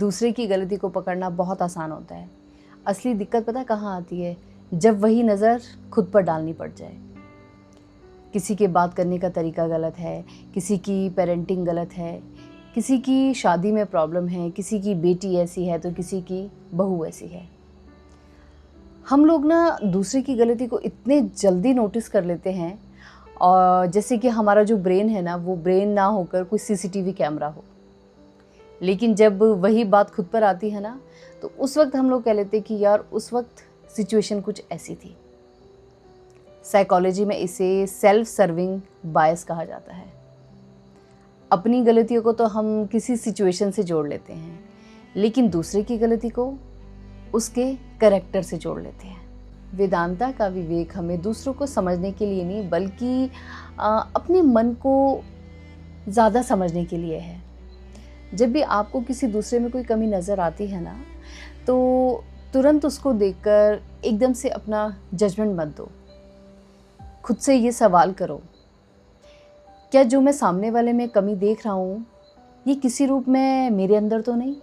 दूसरे की गलती को पकड़ना बहुत आसान होता है। असली दिक्कत पता कहाँ आती है? जब वही नज़र खुद पर डालनी पड़ जाए। किसी के बात करने का तरीका गलत है, किसी की पेरेंटिंग गलत है, किसी की शादी में प्रॉब्लम है, किसी की बेटी ऐसी है तो किसी की बहू ऐसी है। हम लोग ना दूसरे की गलती को इतने जल्दी नोटिस कर लेते हैं, और जैसे कि हमारा जो ब्रेन है ना, वो ब्रेन ना होकर कोई सीसीटीवी कैमरा हो। लेकिन जब वही बात खुद पर आती है ना, तो उस वक्त हम लोग कह लेते हैं कि यार उस वक्त सिचुएशन कुछ ऐसी थी। साइकोलॉजी में इसे सेल्फ सर्विंग बायस कहा जाता है। अपनी गलतियों को तो हम किसी सिचुएशन से जोड़ लेते हैं, लेकिन दूसरे की गलती को उसके कैरेक्टर से जोड़ लेते हैं। वेदांता का विवेक हमें दूसरों को समझने के लिए नहीं, बल्कि अपने मन को ज़्यादा समझने के लिए है। जब भी आपको किसी दूसरे में कोई कमी नज़र आती है ना, तो तुरंत उसको देखकर एकदम से अपना जजमेंट मत दो। खुद से ये सवाल करो, क्या जो मैं सामने वाले में कमी देख रहा हूँ, ये किसी रूप में मेरे अंदर तो नहीं?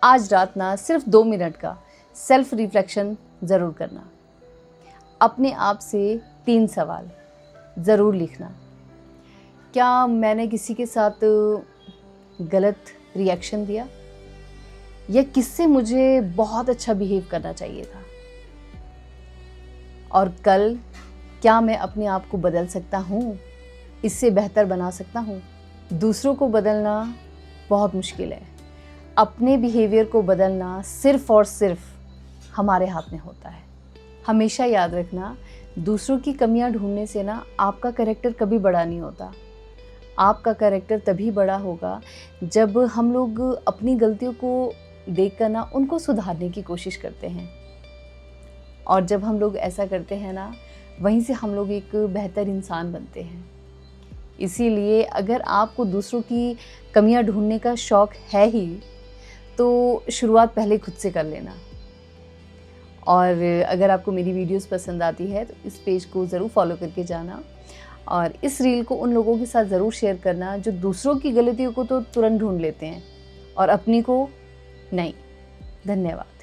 आज रात ना सिर्फ 2 मिनट का सेल्फ रिफ्लेक्शन ज़रूर करना। अपने आप से 3 सवाल ज़रूर लिखना। क्या मैंने किसी के साथ गलत रिएक्शन दिया, या किससे मुझे बहुत अच्छा बिहेव करना चाहिए था? और कल क्या मैं अपने आप को बदल सकता हूँ, इससे बेहतर बना सकता हूँ? दूसरों को बदलना बहुत मुश्किल है, अपने बिहेवियर को बदलना सिर्फ़ और सिर्फ हमारे हाथ में होता है। हमेशा याद रखना, दूसरों की कमियां ढूंढने से ना आपका कैरेक्टर कभी बड़ा नहीं होता। आपका कैरेक्टर तभी बड़ा होगा जब हम लोग अपनी गलतियों को देखकर ना उनको सुधारने की कोशिश करते हैं। और जब हम लोग ऐसा करते हैं ना, वहीं से हम लोग एक बेहतर इंसान बनते हैं। इसीलिए अगर आपको दूसरों की कमियां ढूंढने का शौक़ है ही, तो शुरुआत पहले खुद से कर लेना। और अगर आपको मेरी वीडियोस पसंद आती है तो इस पेज को ज़रूर फॉलो करके जाना, और इस रील को उन लोगों के साथ ज़रूर शेयर करना जो दूसरों की गलतियों को तो तुरंत ढूंढ लेते हैं और अपनी को नहीं। धन्यवाद।